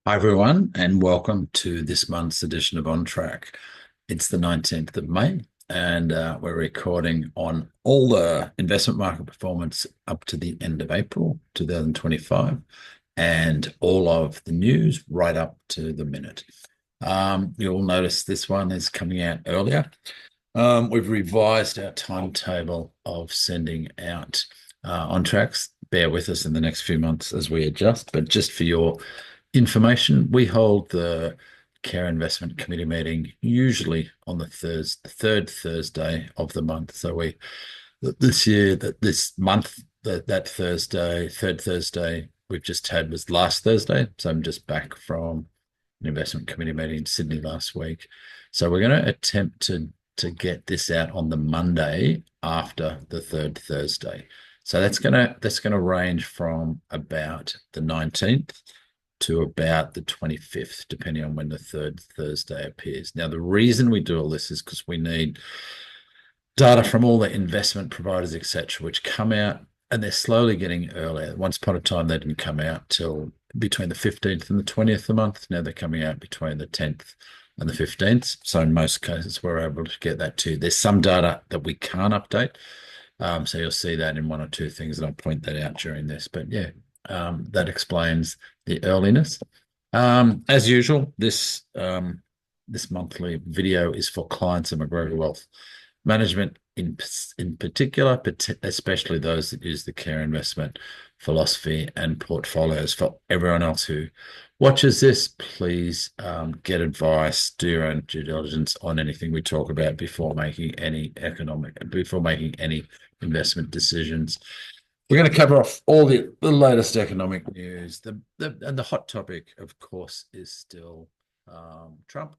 Hi, everyone, and welcome to this month's edition of On Track. It's the 19th of May, and we're recording on all the investment market performance up to the end of April 2025 and all of the news right up to the minute. You'll notice this one is coming out earlier. We've revised our timetable of sending out on tracks. Bear with us in the next few months as we adjust, but just for your information, we hold the Care Investment Committee meeting usually on the third Thursday of the month. So this month, that Thursday, third Thursday we've just had was last Thursday. So I'm just back from an investment committee meeting in Sydney last week. So we're going to attempt to get this out on the Monday after the third Thursday. So that's gonna range from about the 19th to about the 25th, depending on when the third Thursday appears. Now, the reason we do all this is because we need data from all the investment providers, etc., which come out and they're slowly getting earlier. Once upon a time, they didn't come out till between the 15th and the 20th of the month. Now they're coming out between the 10th and the 15th. So in most cases, we're able to get that too. There's some data that we can't update. So you'll see that in one or two things, and I'll point that out during this. But yeah, that explains the earliness. As usual, this monthly video is for clients of McGregor Wealth Management in particular, especially those that use the care investment philosophy and portfolios. For everyone else who watches this, please get advice, do your own due diligence on anything we talk about before making any investment decisions. We're going to cover off all the latest economic news. And the hot topic, of course, is still Trump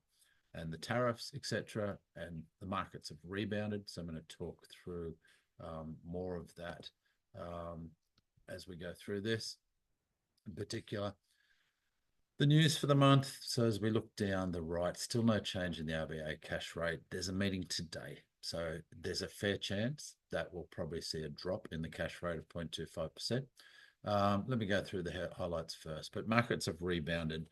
and the tariffs, etc. And the markets have rebounded. So I'm going to talk through more of that as we go through this. In particular, the news for the month. So as we look down the right, still no change in the RBA cash rate. There's a meeting today. So there's a fair chance that we'll probably see a drop in the cash rate of 0.25%. Let me go through the highlights first. But markets have rebounded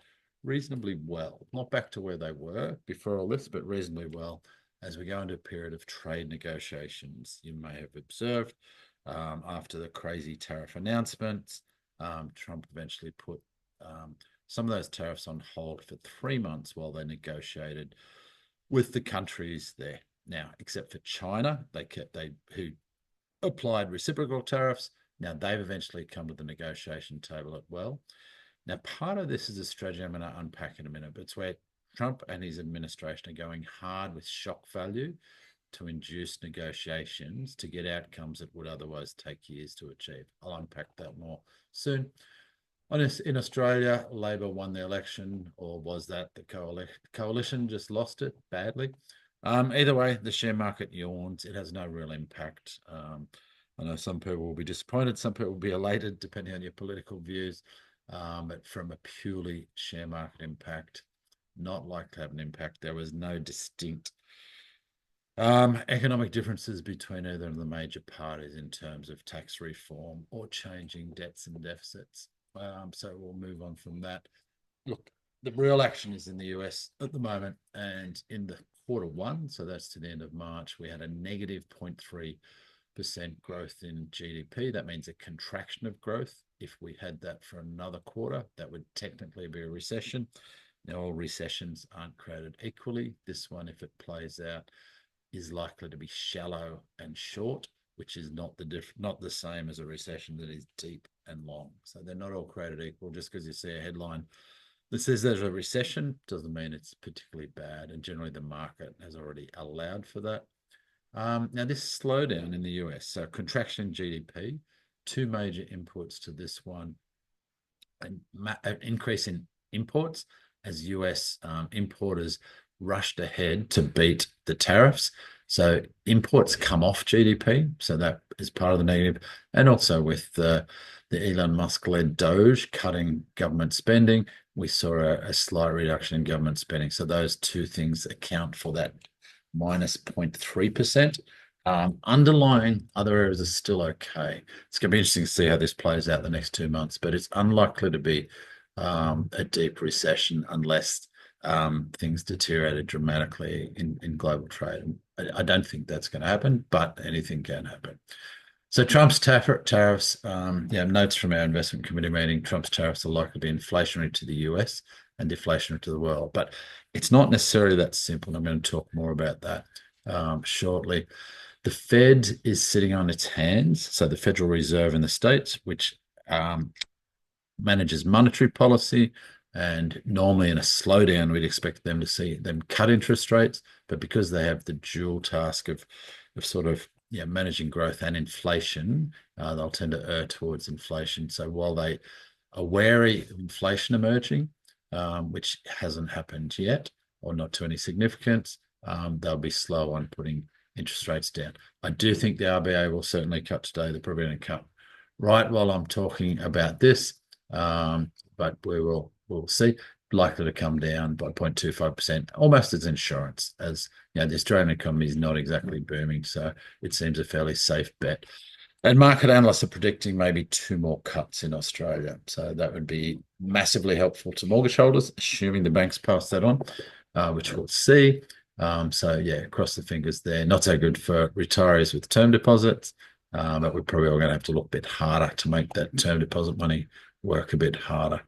reasonably well. Not back to where they were before all this, but reasonably well as we go into a period of trade negotiations. You may have observed after the crazy tariff announcements, Trump eventually put some of those tariffs on hold for 3 months while they negotiated with the countries there. Now, except for China, who applied reciprocal tariffs. Now they've eventually come to the negotiation table as well. Now, part of this is a strategy I'm going to unpack in a minute, but it's where Trump and his administration are going hard with shock value to induce negotiations to get outcomes that would otherwise take years to achieve. I'll unpack that more soon. In Australia, Labor won the election, or was that the coalition just lost it badly? Either way, the share market yawns. It has no real impact. I know some people will be disappointed, some people will be elated, depending on your political views. But from a purely share market impact, not likely to have an impact. There was no distinct economic differences between either of the major parties in terms of tax reform or changing debts and deficits. So we'll move on from that. Look, the real action is in the US at the moment, and in the Q1, so that's to the end of March, we had a negative 0.3% growth in GDP. That means a contraction of growth. If we had that for another quarter, that would technically be a recession. Now, all recessions aren't created equally. This one, if it plays out, is likely to be shallow and short, which is not the same as a recession that is deep and long. So they're not all created equal. Just because you see a headline that says there's a recession doesn't mean it's particularly bad. And generally, the market has already allowed for that. Now, this slowdown in the US, so contraction in GDP, two major inputs to this one, an increase in imports as US importers rushed ahead to beat the tariffs. So imports come off GDP, so that is part of the negative. And also with the Elon Musk-led Doge cutting government spending, we saw a slight reduction in government spending. So those two things account for that minus 0.3%. Underlying other areas are still okay. It's going to be interesting to see how this plays out the next 2 months, but it's unlikely to be a deep recession unless things deteriorated dramatically in global trade. I don't think that's going to happen, but anything can happen. So Trump's tariffs, notes from our investment committee meeting, Trump's tariffs are likely to be inflationary to the US and deflationary to the world. But it's not necessarily that simple. I'm going to talk more about that shortly. The Fed is sitting on its hands. So the Federal Reserve in the States, which manages monetary policy, and normally in a slowdown, we'd expect them to see them cut interest rates. But because they have the dual task of sort of managing growth and inflation, they'll tend to err towards inflation. So while they are wary of inflation emerging, which hasn't happened yet, or not to any significance, they'll be slow on putting interest rates down. I do think the RBA will certainly cut today. They're probably going to cut right while I'm talking about this, but we'll see. Likely to come down by 0.25%, almost as insurance, as the Australian economy is not exactly booming, so it seems a fairly safe bet. And market analysts are predicting maybe 2 more cuts in Australia, so that would be massively helpful to mortgage holders, assuming the banks pass that on, which we'll see. Cross the fingers there. Not so good for retirees with term deposits, but we're probably all going to have to look a bit harder to make that term deposit money work a bit harder.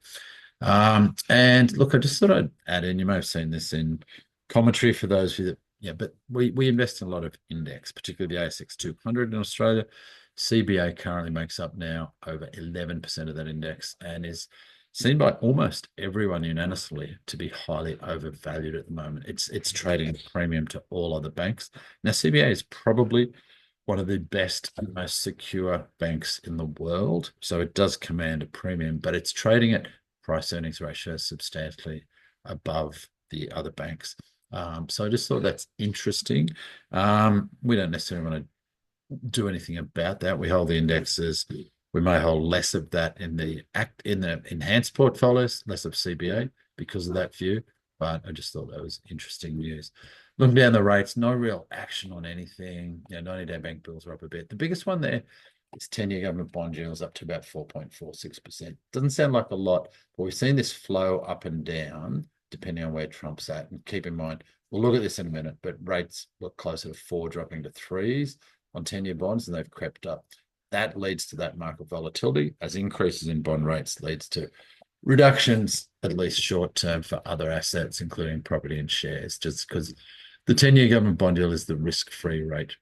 And look, I just thought I'd add in, you may have seen this in commentary for those of you that, but we invest in a lot of index, particularly the ASX 200 in Australia. CBA currently makes up now over 11% of that index and is seen by almost everyone unanimously to be highly overvalued at the moment. It's trading at a premium to all other banks. Now, CBA is probably one of the best and most secure banks in the world, so it does command a premium, but it's trading at price earnings ratio substantially above the other banks. So I just thought that's interesting. We don't necessarily want to do anything about that. We hold the indexes. We may hold less of that in the enhanced portfolios, less of CBA because of that view. But I just thought that was interesting news. Looking down the rates, no real action on anything. 90-day bank bills are up a bit. The biggest one there is 10-year government bond yields up to about 4.46%. Doesn't sound like a lot, but we've seen this flow up and down depending on where Trump's at. And keep in mind, we'll look at this in a minute, but rates look closer to 4 dropping to 3s on 10-year bonds, and they've crept up. That leads to that market volatility, as increases in bond rates leads to reductions, at least short term, for other assets, including property and shares, just because the 10-year government bond yield is the risk-free rate.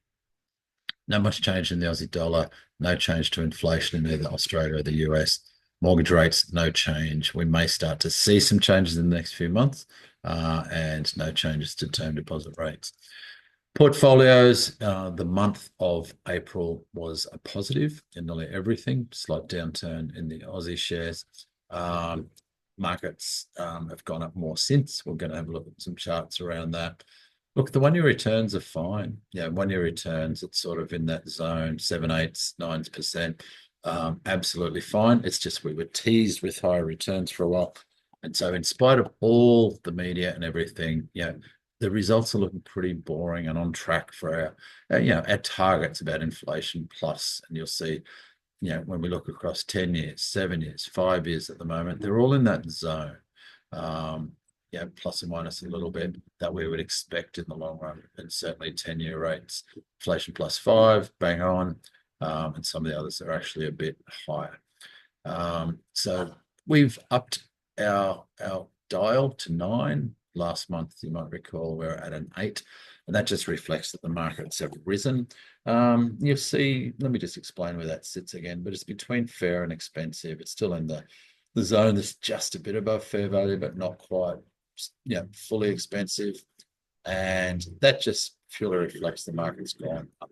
Not much change in the Aussie dollar, no change to inflation in either Australia or the US. Mortgage rates, no change. We may start to see some changes in the next few months, and no changes to term deposit rates. Portfolios, the month of April was a positive in nearly everything. Slight downturn in the Aussie shares. Markets have gone up more since. We're going to have a look at some charts around that. Look, the 1-year returns are fine. 1-year returns, it's sort of in that zone, 7, 8, 9%. Absolutely fine. It's just we were teased with higher returns for a while. And so in spite of all the media and everything, the results are looking pretty boring and on track for our targets about inflation plus. And you'll see, when we look across 10 years, 7 years, 5 years at the moment, they're all in that zone. Plus or minus a little bit that we would expect in the long run. And certainly 10-year rates, inflation plus 5, bang on. And some of the others are actually a bit higher. So we've upped our dial to 9. Last month, you might recall, we were at an 8, and that just reflects that the markets have risen. You'll see, let me just explain where that sits again, but it's between fair and expensive. It's still in the zone that's just a bit above fair value, but not quite, fully expensive. And that just purely reflects the market's gone up.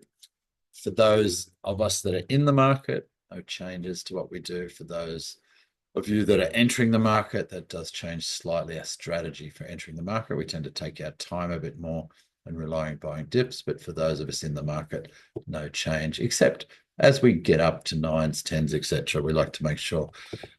For those of us that are in the market, no changes to what we do. For those of you that are entering the market, that does change slightly our strategy for entering the market. We tend to take our time a bit more and rely on buying dips. But for those of us in the market, no change, except as we get up to 9s, 10s, etc., we like to make sure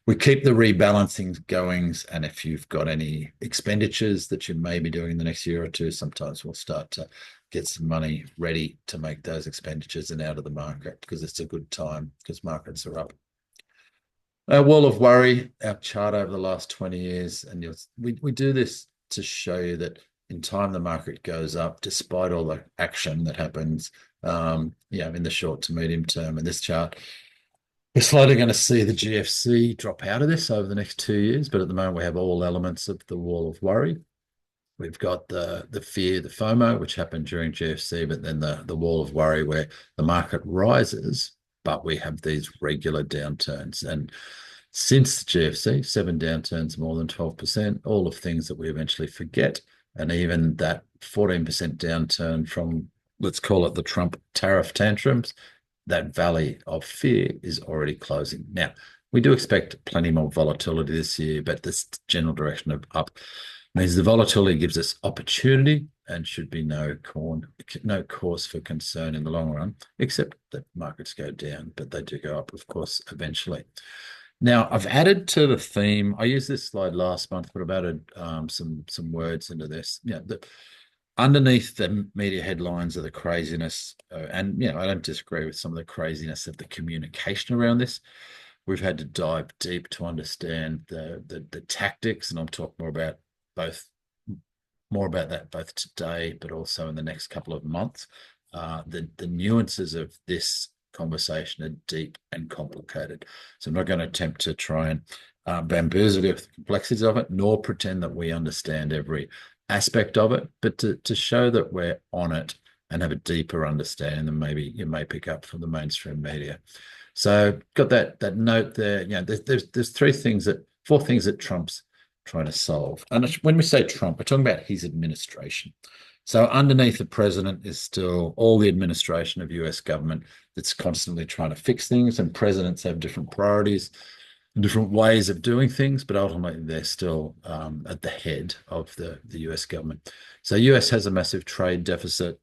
we keep the rebalancing goings. And if you've got any expenditures that you may be doing in the next year or two, sometimes we'll start to get some money ready to make those expenditures and out of the market, because it's a good time because markets are up. Our wall of worry, our chart over the last 20 years, and we do this to show you that in time the market goes up despite all the action that happens, in the short to medium term. In this chart, we're slowly going to see the GFC drop out of this over the next 2 years, but at the moment we have all elements of the wall of worry. We've got the fear, the FOMO, which happened during GFC, but then the wall of worry where the market rises, but we have these regular downturns. And since the GFC, 7 downturns, more than 12%, all of things that we eventually forget. And even that 14% downturn from, let's call it the Trump tariff tantrums, that valley of fear is already closing. Now, we do expect plenty more volatility this year, but this general direction of up means the volatility gives us opportunity and should be no cause for concern in the long run, except that markets go down, but they do go up, of course, eventually. Now, I've added to the theme. I used this slide last month, but I've added some words into this. Underneath the media headlines are the craziness, and I don't disagree with some of the craziness of the communication around this. We've had to dive deep to understand the tactics, and I'll talk more about that both today, but also in the next couple of months. The nuances of this conversation are deep and complicated. So I'm not going to attempt to try and bamboozle you with the complexities of it, nor pretend that we understand every aspect of it, but to show that we're on it and have a deeper understanding than maybe you may pick up from the mainstream media. So got that note there. There's four things that Trump's trying to solve. And when we say Trump, we're talking about his administration. So underneath the president is still all the administration of US government that's constantly trying to fix things, and presidents have different priorities, different ways of doing things, but ultimately they're still at the head of the US government. So US has a massive trade deficit,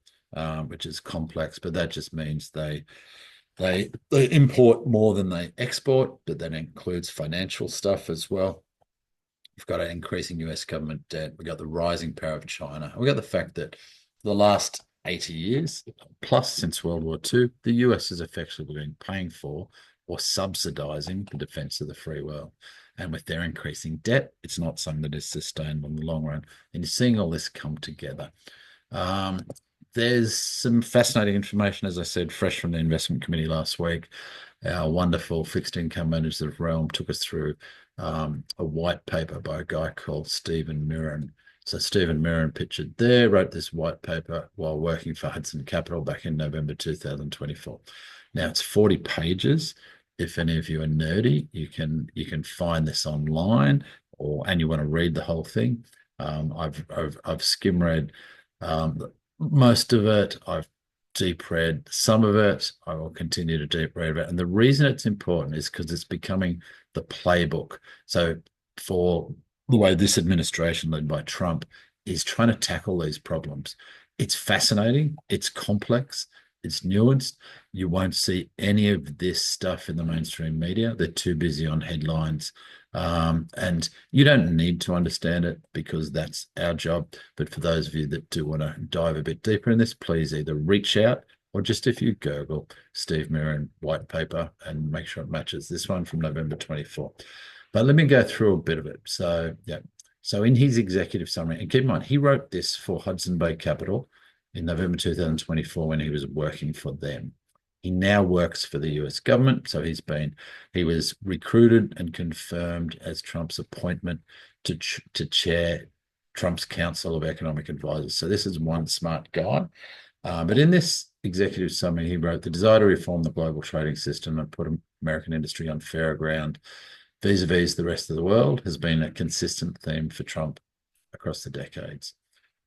which is complex, but that just means they import more than they export, but that includes financial stuff as well. We've got an increasing US government debt. We've got the rising power of China. We've got the fact that for the last 80 years, plus since World War II, the US has effectively been paying for or subsidizing the defense of the free world. And with their increasing debt, it's not something that is sustainable in the long run. And you're seeing all this come together. There's some fascinating information, as I said, fresh from the investment committee last week. Our wonderful fixed income managers of Realm took us through a white paper by a guy called Stephen Mirren. So Stephen Mirren, pictured there, wrote this white paper while working for Hudson Capital back in November 2024. Now it's 40 pages. If any of you are nerdy, you can find this online, and you want to read the whole thing. I've skim read most of it. I've deep read some of it. I will continue to deep read it. And the reason it's important is because it's becoming the playbook. So for the way this administration led by Trump is trying to tackle these problems. It's fascinating. It's complex. It's nuanced. You won't see any of this stuff in the mainstream media. They're too busy on headlines. And you don't need to understand it because that's our job. But for those of you that do want to dive a bit deeper in this, please either reach out or just if you Google Steve Mirren white paper and make sure it matches this one from November 24. But let me go through a bit of it. So, yeah. So in his executive summary, and keep in mind, he wrote this for Hudson Bay Capital in November 2024 when he was working for them. He now works for the US government. So he was recruited and confirmed as Trump's appointment to chair Trump's Council of Economic Advisors. So this is one smart guy. But in this executive summary, he wrote, the desire to reform the global trading system and put American industry on fairer ground vis-a-vis the rest of the world has been a consistent theme for Trump across the decades.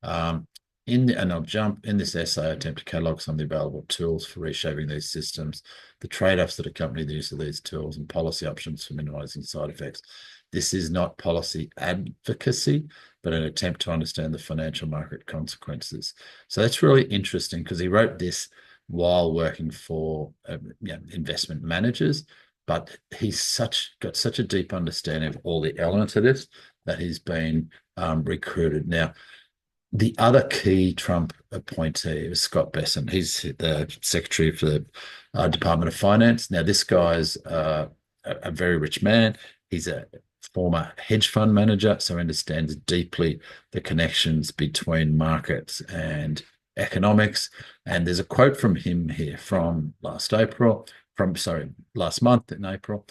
And I'll jump in this essay, I attempt to catalog some of the available tools for reshaping these systems, the trade-offs that accompany the use of these tools, and policy options for minimizing side effects. This is not policy advocacy, but an attempt to understand the financial market consequences. So that's really interesting because he wrote this while working for investment managers, but he's got such a deep understanding of all the elements of this that he's been recruited. Now, the other key Trump appointee was Scott Bessent. He's the secretary for the Department of Finance. Now, this guy's a very rich man. He's a former hedge fund manager, so understands deeply the connections between markets and economics. And there's a quote from him here from last month in April.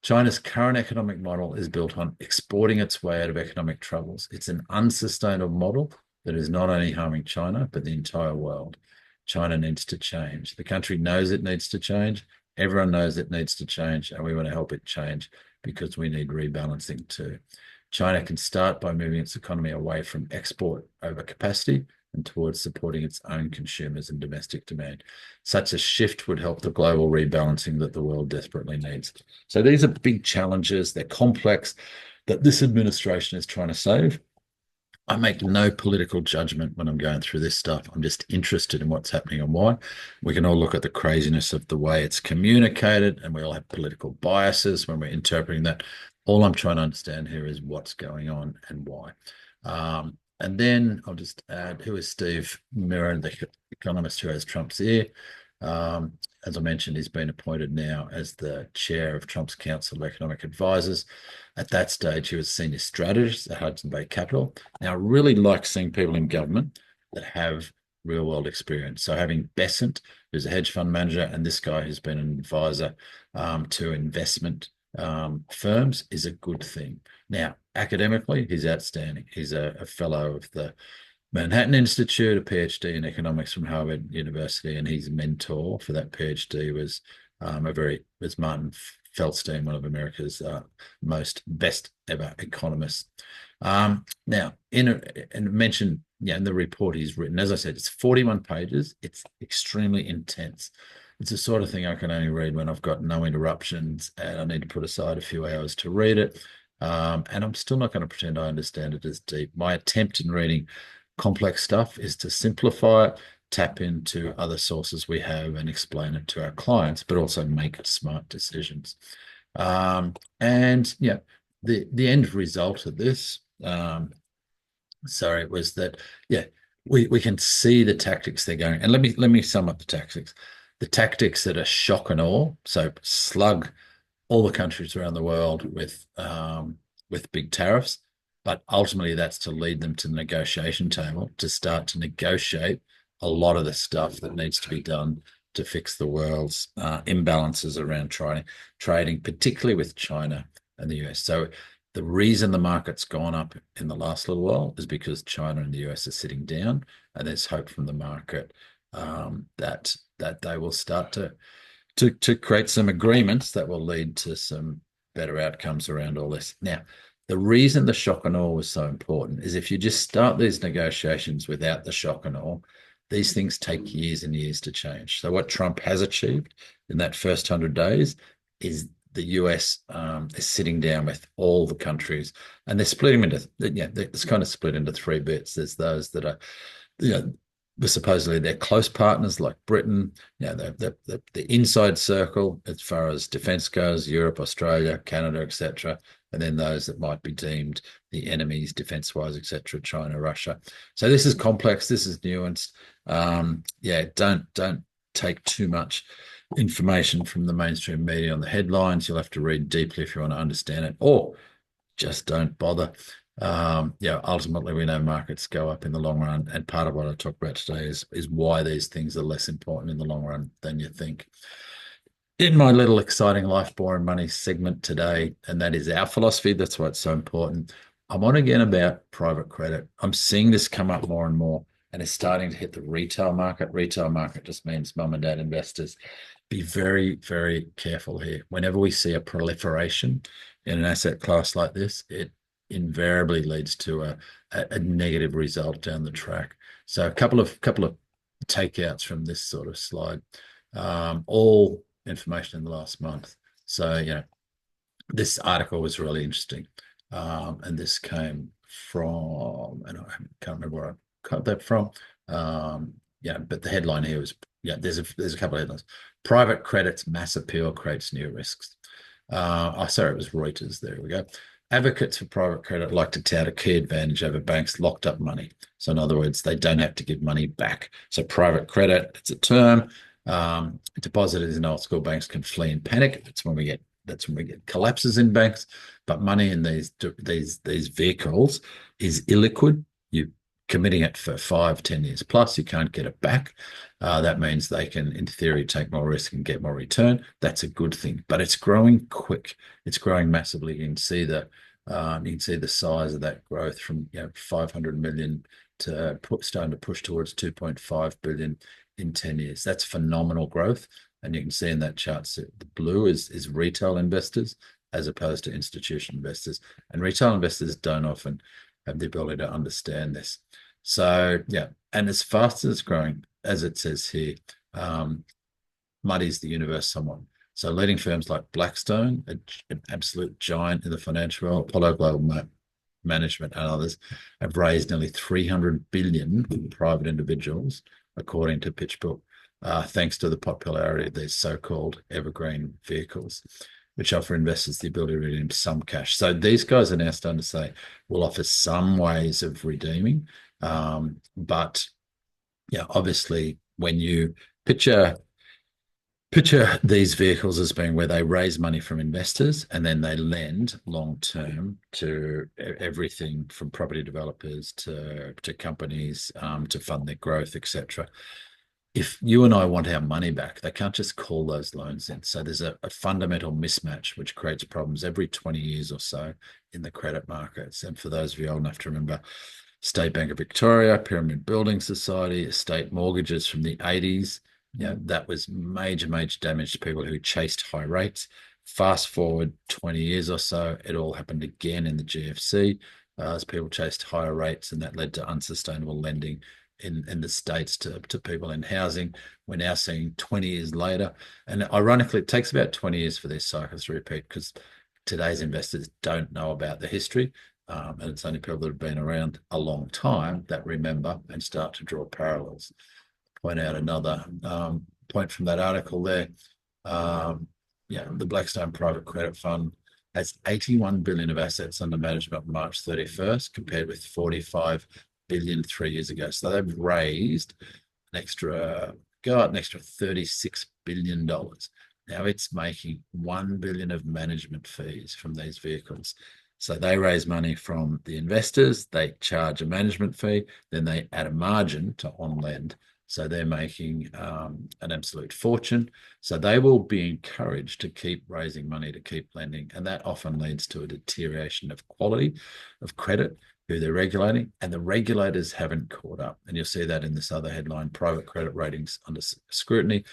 China's current economic model is built on exporting its way out of economic troubles. It's an unsustainable model that is not only harming China, but the entire world. China needs to change. The country knows it needs to change. Everyone knows it needs to change, and we want to help it change because we need rebalancing too. China can start by moving its economy away from export over capacity and towards supporting its own consumers and domestic demand. Such a shift would help the global rebalancing that the world desperately needs. So these are big challenges. They're complex that this administration is trying to save. I make no political judgment when I'm going through this stuff. I'm just interested in what's happening and why. We can all look at the craziness of the way it's communicated, and we all have political biases when we're interpreting that. All I'm trying to understand here is what's going on and why. And then I'll just add, who is Steve Mirren, the economist who has Trump's ear? As I mentioned, he's been appointed now as the chair of Trump's Council of Economic Advisors. At that stage, he was senior strategist at Hudson Bay Capital. Now, I really like seeing people in government that have real world experience. So having Besant, who's a hedge fund manager, and this guy who's been an advisor to investment firms is a good thing. Now, academically, he's outstanding. He's a fellow of the Manhattan Institute, a PhD in economics from Harvard University, and his mentor for that PhD was Martin Feldstein, one of America's best ever economists. Now, and mentioned, in the report he's written, as I said, it's 41 pages. It's extremely intense. It's the sort of thing I can only read when I've got no interruptions and I need to put aside a few hours to read it. And I'm still not going to pretend I understand it as deep. My attempt in reading complex stuff is to simplify it, tap into other sources we have and explain it to our clients, but also make smart decisions. The end result of this, was that, we can see the tactics they're going. And let me sum up the tactics. The tactics that are shock and awe, so slug all the countries around the world with big tariffs, but ultimately that's to lead them to the negotiation table to start to negotiate a lot of the stuff that needs to be done to fix the world's imbalances around trading, particularly with China and the US. So the reason the market's gone up in the last little while is because China and the US are sitting down, and there's hope from the market that they will start to create some agreements that will lead to some better outcomes around all this. Now, the reason the shock and awe was so important is if you just start these negotiations without the shock and awe, these things take years and years to change. So what Trump has achieved in that first 100 days is the US is sitting down with all the countries, and they're splitting into, it's kind of split into three bits. There's those that are, supposedly they're close partners like Britain, the inside circle as far as defense goes, Europe, Australia, Canada, etc. And then those that might be deemed the enemies defense-wise, etc., China, Russia. So this is complex, this is nuanced. Don't take too much information from the mainstream media on the headlines. You'll have to read deeply if you want to understand it, or just don't bother. Ultimately, we know markets go up in the long run, and part of what I talk about today is why these things are less important in the long run than you think. In my little exciting life, boring money segment today, and that is our philosophy. That's why it's so important. I'm on again about private credit. I'm seeing this come up more and more, and it's starting to hit the retail market. Retail market just means mum and dad investors. Be very, very careful here. Whenever we see a proliferation in an asset class like this, it invariably leads to a negative result down the track. So a couple of takeouts from this sort of slide, all information in the last month. So this article was really interesting, and this came from, and I can't remember where I cut that from. But the headline here was, there's a couple of headlines. Private credit's mass appeal creates new risks. It was Reuters. There we go. Advocates for private credit like to tout a key advantage over banks' locked up money. So in other words, they don't have to give money back. So private credit, it's a term. Depositors in old school banks can flee in panic. It's when we get That's when we get collapses in banks. But money in these vehicles is illiquid. You're committing it for 5, 10 years plus. You can't get it back. That means they can, in theory, take more risk and get more return. That's a good thing. But it's growing quick. It's growing massively. You can see the size of that growth from 500 million to starting to push towards 2.5 billion in 10 years. That's phenomenal growth. And you can see in that chart, so the blue is retail investors as opposed to institutional investors. And retail investors don't often have the ability to understand this. So, yeah, and as fast as it's growing, as it says here, muddies the universe somewhat. So leading firms like Blackstone, an absolute giant in the financial world, Apollo Global Management and others have raised nearly 300 billion from private individuals, according to PitchBook, thanks to the popularity of these so-called evergreen vehicles, which offer investors the ability to redeem some cash. So these guys are now starting to say we'll offer some ways of redeeming, but yeah, obviously when you picture these vehicles as being where they raise money from investors and then they lend long term to everything from property developers to companies to fund their growth, etc. If you and I want our money back, they can't just call those loans in. So there's a fundamental mismatch which creates problems every 20 years or so in the credit markets. And for those of you old enough to remember, State Bank of Victoria, Pyramid Building Society, estate mortgages from the 80s, that was major damage to people who chased high rates. Fast forward 20 years or so, it all happened again in the GFC as people chased higher rates, and that led to unsustainable lending in the States to people in housing. We're now seeing 20 years later, and ironically, it takes about 20 years for these cycles to repeat because today's investors don't know about the history. And it's only people that have been around a long time that remember and start to draw parallels. Point out another point from that article there. The Blackstone Private Credit Fund has 81 billion of assets under management on March 31st, compared with 45 billion 3 years ago. So they've raised an extra $36 billion. Now it's making 1 billion of management fees from these vehicles. So they raise money from the investors, they charge a management fee, then they add a margin to on lend. So they're making an absolute fortune. So they will be encouraged to keep raising money, to keep lending. And that often leads to a deterioration of quality of credit, who they're regulating. And the regulators haven't caught up. And you'll see that in this other headline, private credit ratings under scrutiny.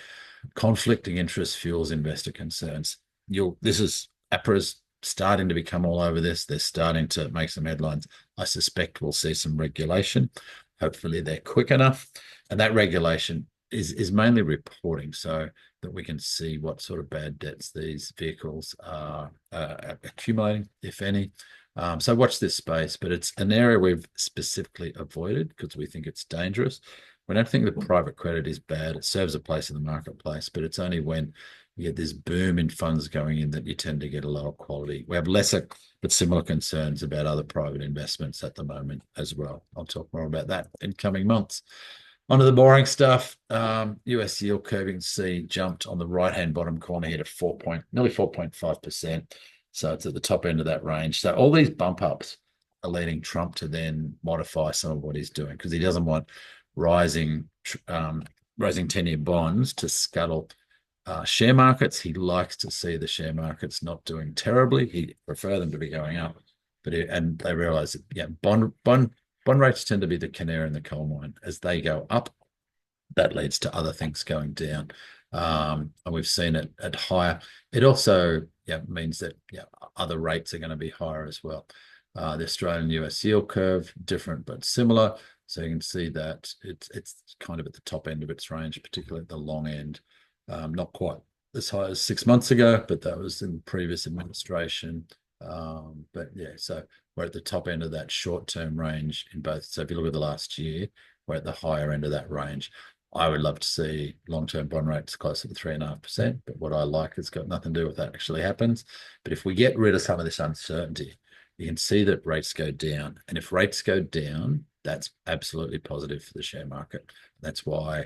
Conflicting interest fuels investor concerns. APRA's starting to become all over this. They're starting to make some headlines. I suspect we'll see some regulation. Hopefully they're quick enough. And that regulation is mainly reporting so that we can see what sort of bad debts these vehicles are accumulating, if any. So watch this space, but it's an area we've specifically avoided because we think it's dangerous. We don't think that private credit is bad. It serves a place in the marketplace, but it's only when you get this boom in funds going in that you tend to get a lower quality. We have lesser but similar concerns about other private investments at the moment as well. I'll talk more about that in coming months. On to the boring stuff. US yield curve, you can see, jumped on the right-hand bottom corner here to nearly 4.5%. So it's at the top end of that range. So all these bump ups are leading Trump to then modify some of what he's doing because he doesn't want rising 10-year bonds to scuttle share markets. He likes to see the share markets not doing terribly. He'd prefer them to be going up, and they realize that bond rates tend to be the canary in the coal mine. As they go up, that leads to other things going down, and we've seen it at higher. It also means that other rates are going to be higher as well. The Australian US yield curve, different but similar. So you can see that it's kind of at the top end of its range, particularly at the long end. Not quite as high as 6 months ago, but that was in previous administration. But yeah, so we're at the top end of that short-term range in both. So if you look at the last year, we're at the higher end of that range. I would love to see long-term bond rates closer to 3.5%, but what I like has got nothing to do with that actually happens. But if we get rid of some of this uncertainty, you can see that rates go down. And if rates go down, that's absolutely positive for the share market. That's why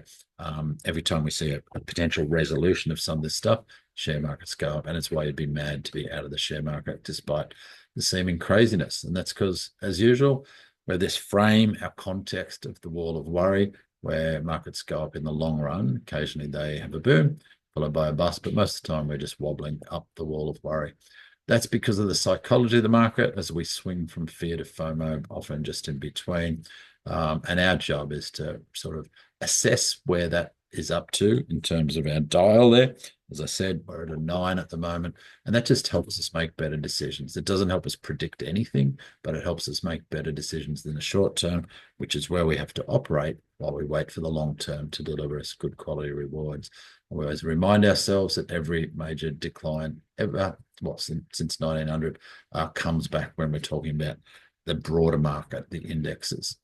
every time we see a potential resolution of some of this stuff, share markets go up, and it's why you'd be mad to be out of the share market despite the seeming craziness. And that's because, as usual, we're this frame, our context of the wall of worry, where markets go up in the long run. Occasionally they have a boom, followed by a bust, but most of the time we're just wobbling up the wall of worry. That's because of the psychology of the market as we swing from fear to FOMO, often just in between. And our job is to sort of assess where that is up to in terms of our dial there. As I said, we're at a 9 at the moment, and that just helps us make better decisions. It doesn't help us predict anything, but it helps us make better decisions in the short term, which is where we have to operate while we wait for the long term to deliver us good quality rewards. We always remind ourselves that every major decline ever, well, since 1900, comes back when we're talking about the broader market, the indexes.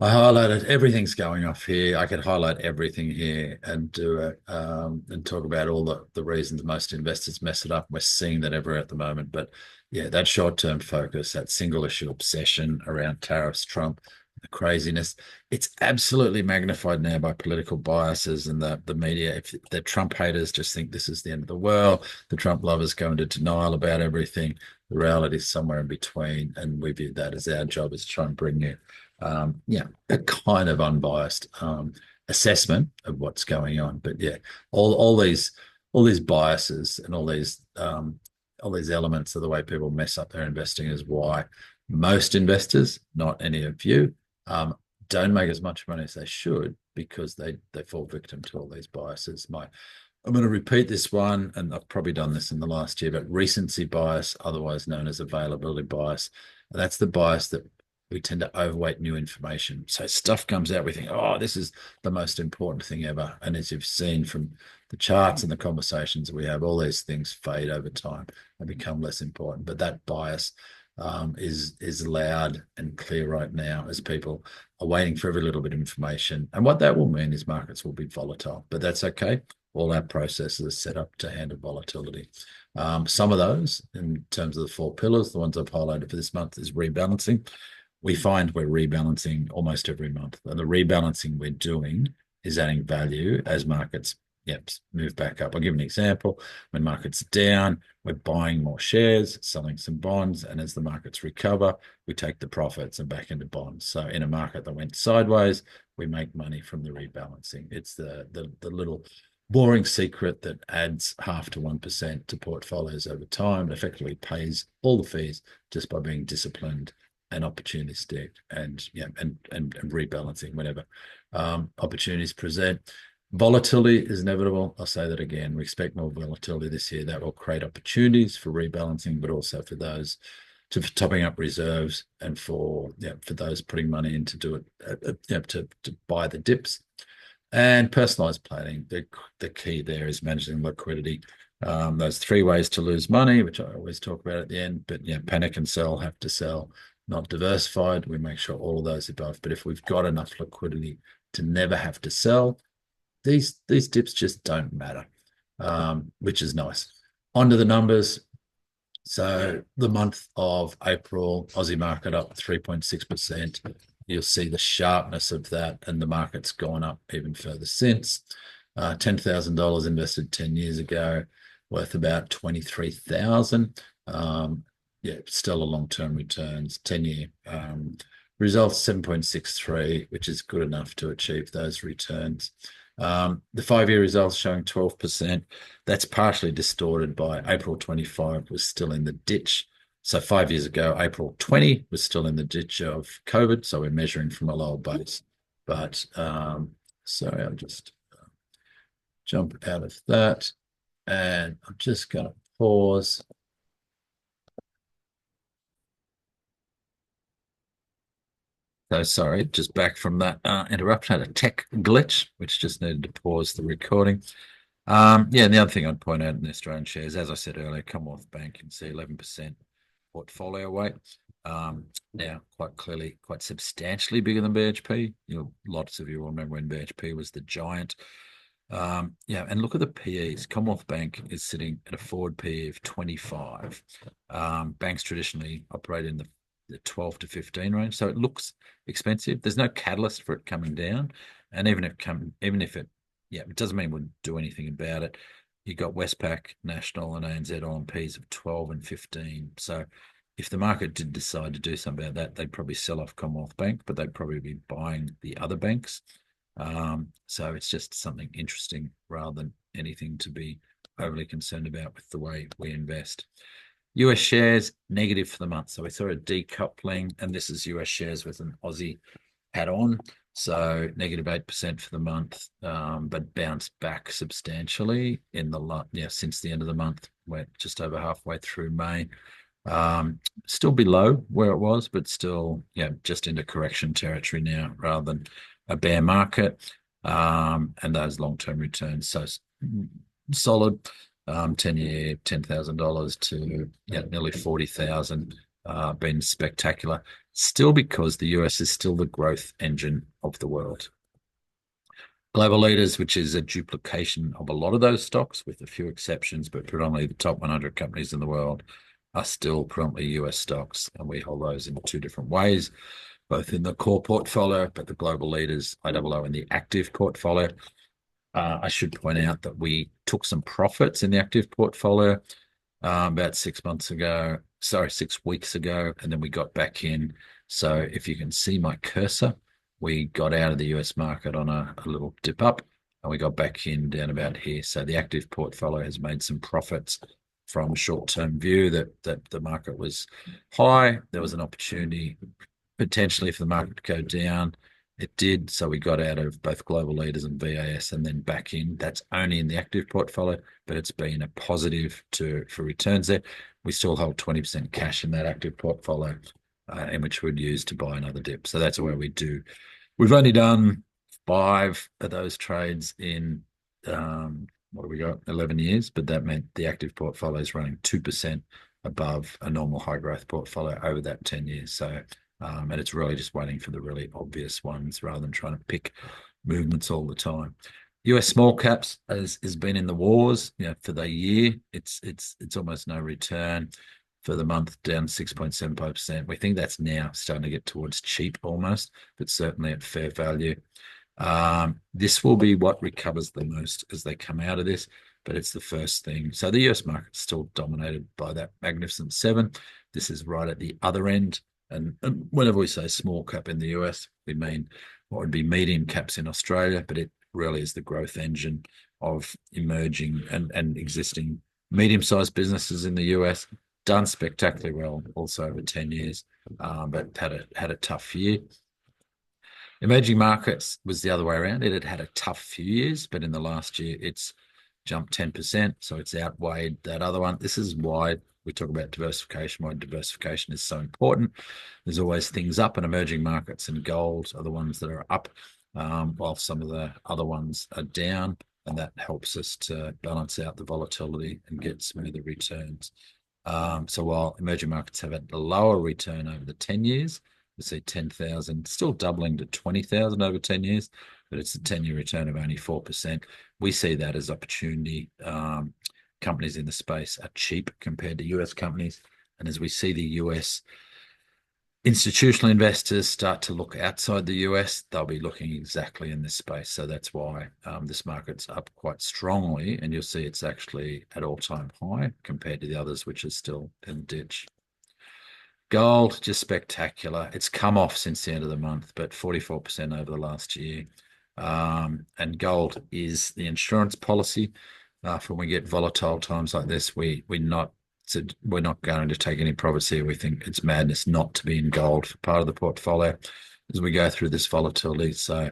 I highlighted everything's going off here. I could highlight everything here and do it and talk about all the reasons most investors mess it up. We're seeing that everywhere at the moment. But yeah, that short-term focus, that single issue obsession around tariffs, Trump, the craziness, it's absolutely magnified now by political biases and the media. If the Trump haters just think this is the end of the world, the Trump lovers go into denial about everything. The reality is somewhere in between, and we view that as our job is to try and bring you a kind of unbiased assessment of what's going on. But yeah, all these biases and all these elements of the way people mess up their investing is why most investors, not any of you, don't make as much money as they should because they fall victim to all these biases. I'm going to repeat this one, and I've probably done this in the last year, but recency bias, otherwise known as availability bias. And that's the bias that we tend to overweight new information. So stuff comes out, we think, oh, this is the most important thing ever. And as you've seen from the charts and the conversations we have, all these things fade over time and become less important. But that bias is loud and clear right now as people are waiting for every little bit of information. And what that will mean is markets will be volatile, but that's okay. All our processes are set up to handle volatility. Some of those, in terms of the 4 pillars, the ones I've highlighted for this month, is rebalancing. We find we're rebalancing almost every month. And the rebalancing we're doing is adding value as markets move back up. I'll give an example. When markets are down, we're buying more shares, selling some bonds, and as the markets recover, we take the profits and back into bonds. So in a market that went sideways, we make money from the rebalancing. It's the little boring secret that adds 0.5 to 1% to portfolios over time. It effectively pays all the fees just by being disciplined and opportunistic and rebalancing whenever opportunities present. Volatility is inevitable. I'll say that again. We expect more volatility this year. That will create opportunities for rebalancing, but also for those for topping up reserves and for those putting money in to do it, to buy the dips. And personalized planning. The key there is managing liquidity. Those 3 ways to lose money, which I always talk about at the end, but panic and sell, have to sell, not diversified. We make sure all of those are above. But if we've got enough liquidity to never have to sell, these dips just don't matter, which is nice. Onto the numbers. So the month of April, Aussie market up 3.6%. You'll see the sharpness of that, and the market's gone up even further since. $10,000 invested 10 years ago, worth about 23,000. Still a long-term returns. 10-year results 7.63, which is good enough to achieve those returns. The 5-year results showing 12%. That's partially distorted by April 25 was still in the ditch. So 5 years ago, April 20 was still in the ditch of COVID. So we're measuring from a lower base. But sorry, I'll just jump out of that. And I'm just going to pause. So sorry, just back from that interruption. Had a tech glitch, which just needed to pause the recording. And the other thing I'd point out in the Australian shares, as I said earlier, Commonwealth Bank, you can see 11% portfolio weight. Now, quite clearly, quite substantially bigger than BHP. Lots of you will remember when BHP was the giant. And look at the PEs. Commonwealth Bank is sitting at a forward PE of 25. Banks traditionally operate in the 12 to 15 range, so it looks expensive. There's no catalyst for it coming down, and even if it yeah, it doesn't mean we'll do anything about it. You got Westpac, National, and ANZ OMPs of 12 and 15. So if the market did decide to do something about that, they'd probably sell off Commonwealth Bank, but they'd probably be buying the other banks. So it's just something interesting rather than anything to be overly concerned about with the way we invest. US shares negative for the month. So we saw a decoupling, and this is US shares with an Aussie hat on. So negative 8% for the month, but bounced back substantially in the since the end of the month. We're just over halfway through May. Still below where it was, but still, just into correction territory now rather than a bear market. And those long-term returns so solid. 10-year, $10,000 to nearly 40,000, been spectacular. Still because the US is still the growth engine of the world. Global leaders, which is a duplication of a lot of those stocks, with a few exceptions, but predominantly the top 100 companies in the world are still predominantly US stocks, and we hold those in two different ways, both in the core portfolio, but the global leaders, IOO, in the active portfolio. I should point out that we took some profits in the active portfolio about 6 weeks ago, and then we got back in. So if you can see my cursor, we got out of the US market on a little dip up, and we got back in down about here. So the active portfolio has made some profits from short-term view that the market was high. There was an opportunity potentially for the market to go down. It did. So we got out of both global leaders and VAS and then back in. That's only in the active portfolio, but it's been a positive for returns there. We still hold 20% cash in that active portfolio, in which we'd use to buy another dip. So that's where we do. We've only done 5 of those trades in, what have we got? 11 years, but that meant the active portfolio is running 2% above a normal high growth portfolio over that 10 years. So, and it's really just waiting for the really obvious ones rather than trying to pick movements all the time. US small caps has been in the wars, for the year. It's almost no return. For the month, down 6.75%. We think that's now starting to get towards cheap almost, but certainly at fair value. This will be what recovers the most as they come out of this, but it's the first thing. So the US market's still dominated by that Magnificent Seven. This is right at the other end. And whenever we say small cap in the US, we mean what would be medium caps in Australia, but it really is the growth engine of emerging and existing medium-sized businesses in the US. Done spectacularly well also over 10 years, but had a tough year. Emerging markets was the other way around. It had a tough few years, but in the last year, it's jumped 10%. So it's outweighed that other one. This is why we talk about diversification, why diversification is so important. There's always things up, and emerging markets and gold are the ones that are up, while some of the other ones are down. And that helps us to balance out the volatility and get smoother returns. So while emerging markets have had a lower return over the 10 years, we see 10,000 still doubling to 20,000 over 10 years, but it's a 10-year return of only 4%. We see that as opportunity. Companies in the space are cheap compared to US companies. And as we see the US institutional investors start to look outside the US, they'll be looking exactly in this space. So that's why this market's up quite strongly, and you'll see it's actually at all-time high compared to the others, which is still in the ditch. Gold, just spectacular. It's come off since the end of the month, but 44% over the last year. And gold is the insurance policy. For when we get volatile times like this, we're not going to take any profits here. We think it's madness not to be in gold for part of the portfolio as we go through this volatility. So,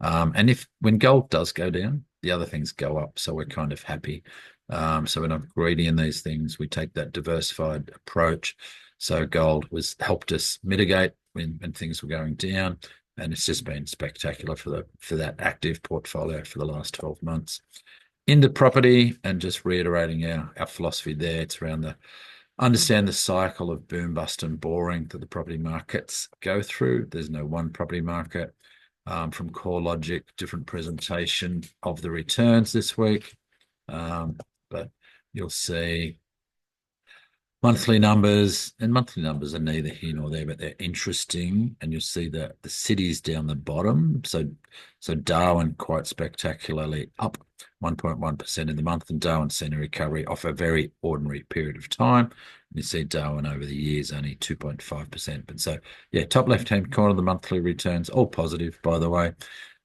and when gold does go down, the other things go up. So we're kind of happy. So we're not greedy in these things. We take that diversified approach. So gold helped us mitigate when things were going down, and it's just been spectacular for that active portfolio for the last 12 months. Into property, and just reiterating our philosophy there, it's around understand the cycle of boom, bust, and boring that the property markets go through. There's no one property market. From CoreLogic, different presentation of the returns this week, but you'll see Monthly numbers, and monthly numbers are neither here nor there, but they're interesting. And you'll see that the cities down the bottom. So Darwin quite spectacularly up 1.1% in the month, and Darwin's seen a recovery off a very ordinary period of time. And you see Darwin over the years only 2.5%. But so yeah, top left-hand corner, the monthly returns, all positive, by the way.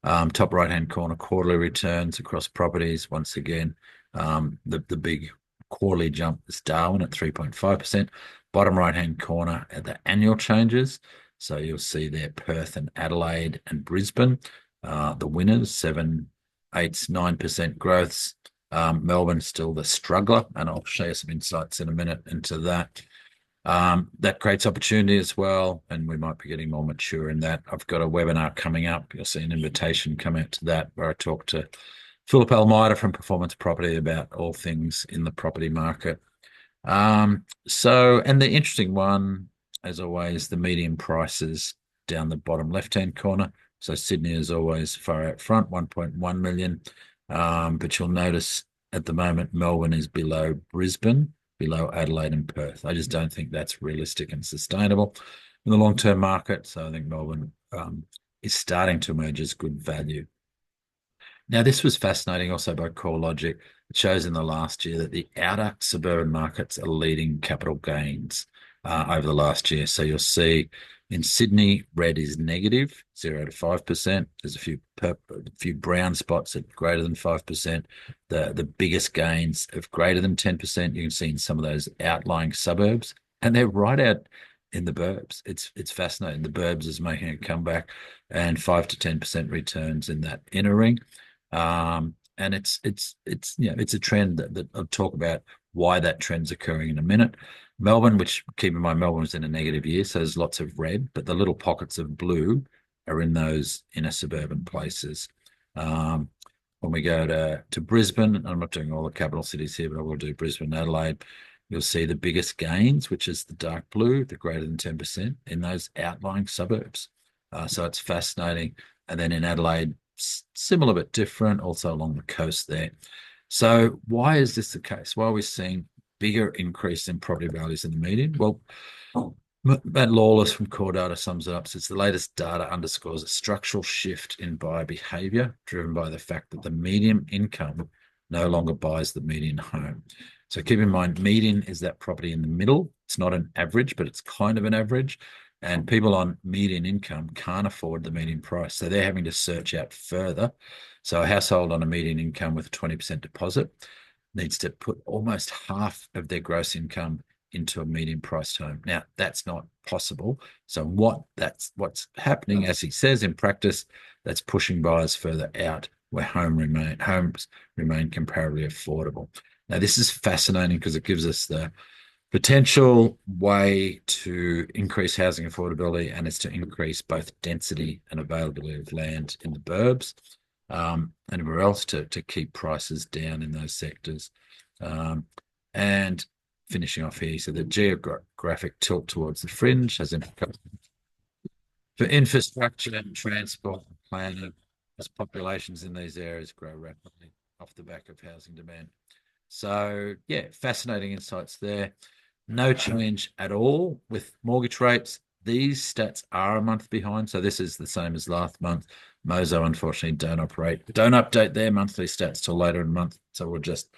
Top right-hand corner, quarterly returns across properties. Once again, the big quarterly jump is Darwin at 3.5%. Bottom right-hand corner are the annual changes. So you'll see there Perth and Adelaide and Brisbane, the winners, 7, 8, 9% growths. Melbourne still the struggler, and I'll show you some insights in a minute into that. That creates opportunity as well, and we might be getting more mature in that. I've got a webinar coming up. You'll see an invitation come out to that where I talk to Philip Almeida from Performance Property about all things in the property market. And the interesting one, as always, the median prices down the bottom left-hand corner. So Sydney is always far out front, 1.1 million. But you'll notice at the moment, Melbourne is below Brisbane, below Adelaide and Perth. I just don't think that's realistic and sustainable in the long-term market. So I think Melbourne is starting to emerge as good value. Now, this was fascinating also by CoreLogic. It shows in the last year that the outer suburban markets are leading capital gains over the last year. So you'll see in Sydney, red is negative, 0 to 5%. There's a few brown spots at greater than 5%. The biggest gains of greater than 10%, you can see in some of those outlying suburbs, and they're right out in the burbs. It's fascinating. The burbs is making a comeback, and 5 to 10% returns in that inner ring. And it's a trend that I'll talk about why that trend's occurring in a minute. Melbourne, which keep in mind Melbourne was in a negative year, so there's lots of red, but the little pockets of blue are in those inner suburban places. When we go to Brisbane, and I'm not doing all the capital cities here, but I will do Brisbane, Adelaide, you'll see the biggest gains, which is the dark blue, the greater than 10% in those outlying suburbs. So it's fascinating. And then in Adelaide, similar but different, also along the coast there. So why is this the case? Why are we seeing bigger increase in property values in the median? Well, Matt Lawless from Core Data sums it up. Says the latest data underscores a structural shift in buyer behaviour driven by the fact that the median income no longer buys the median home. So keep in mind, median is that property in the middle. It's not an average, but it's kind of an average. And people on median income can't afford the median price. So they're having to search out further. So a household on a median income with a 20% deposit needs to put almost half of their gross income into a median priced home. Now, that's not possible. So what's happening, as he says in practice, that's pushing buyers further out where homes remain comparably affordable. Now, this is fascinating because it gives us the potential way to increase housing affordability, and it's to increase both density and availability of land in the burbs, and everywhere else to keep prices down in those sectors. And finishing off here, so the geographic tilt towards the fringe has implications for infrastructure and transport and planning as populations in these areas grow rapidly off the back of housing demand. So yeah, fascinating insights there. No change at all with mortgage rates. These stats are a month behind. So this is the same as last month. Mozo, unfortunately, don't update their monthly stats till later in the month. So we'll just,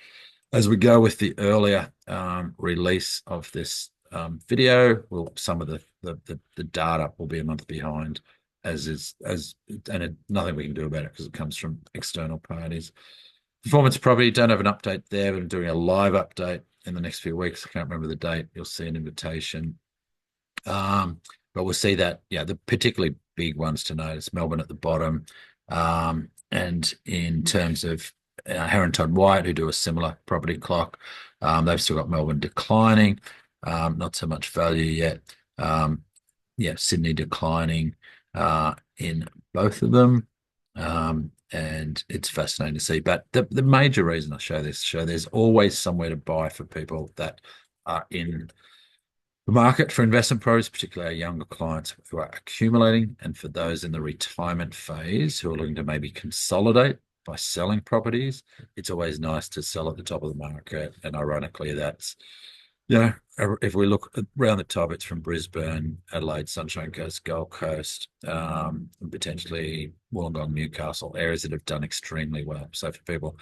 as we go with the earlier release of this video, some of the data will be a month behind, and nothing we can do about it because it comes from external parties. Performance Property, don't have an update there, but I'm doing a live update in the next few weeks. I can't remember the date. You'll see an invitation. But we'll see that, the particularly big ones to notice, Melbourne at the bottom. And in terms of Heron Todd White, who do a similar property clock, they've still got Melbourne declining, not so much value yet. Sydney declining in both of them. And it's fascinating to see. But the major reason I show there's always somewhere to buy for people that are in the market for investment properties, particularly our younger clients who are accumulating, and for those in the retirement phase who are looking to maybe consolidate by selling properties. It's always nice to sell at the top of the market. And ironically, that's Yeah, if we look around the top, it's from Brisbane, Adelaide, Sunshine Coast, Gold Coast, and potentially Wollongong, Newcastle, areas that have done extremely well. So for people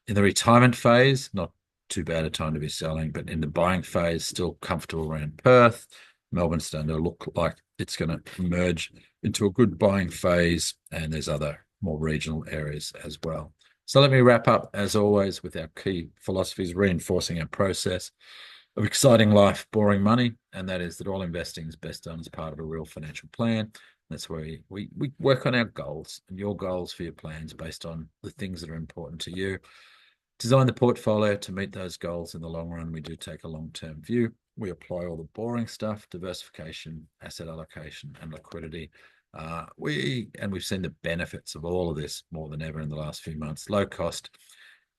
in the retirement phase, not too bad a time to be selling, but in the buying phase, still comfortable around Perth. Melbourne's starting to look like it's going to merge into a good buying phase, and there's other more regional areas as well. So let me wrap up, as always, with our key philosophies, reinforcing our process of exciting life, boring money, and that is that all investing is best done as part of a real financial plan. That's where we work on our goals and your goals for your plans based on the things that are important to you. Design the portfolio to meet those goals in the long run. We do take a long-term view. We apply all the boring stuff, diversification, asset allocation, and liquidity. We've seen the benefits of all of this more than ever in the last few months. Low cost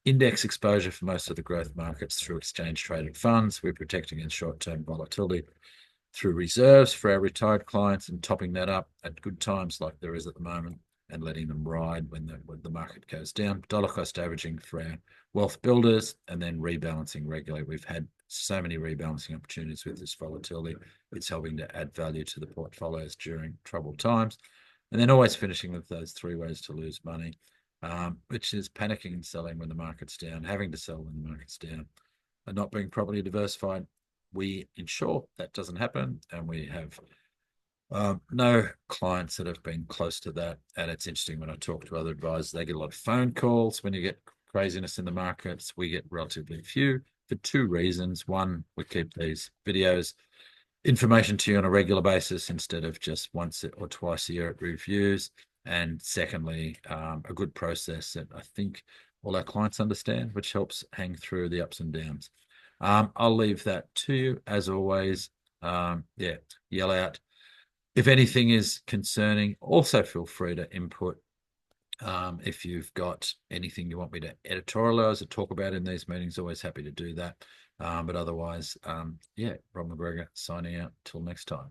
index exposure for most of the growth markets through exchange traded funds. We're protecting against short-term volatility through reserves for our retired clients and topping that up at good times like there is at the moment and letting them ride when the market goes down. Dollar cost averaging for our wealth builders and then rebalancing regularly. We've had so many rebalancing opportunities with this volatility. It's helping to add value to the portfolios during troubled times. And then always finishing with those 3 ways to lose money, which is panicking and selling when the market's down, having to sell when the market's down, and not being properly diversified. We ensure that doesn't happen, and we have no clients that have been close to that. And it's interesting when I talk to other advisors, they get a lot of phone calls when you get craziness in the markets. We get relatively few for 2 reasons. One, we keep these videos information to you on a regular basis instead of just once or twice a year at reviews. And secondly, a good process that I think all our clients understand, which helps hang through the ups and downs. I'll leave that to you as always. Yell out if anything is concerning. Also feel free to input if you've got anything you want me to editorialize or talk about in these meetings. Always happy to do that. But otherwise, Rob McGregor signing out till next time.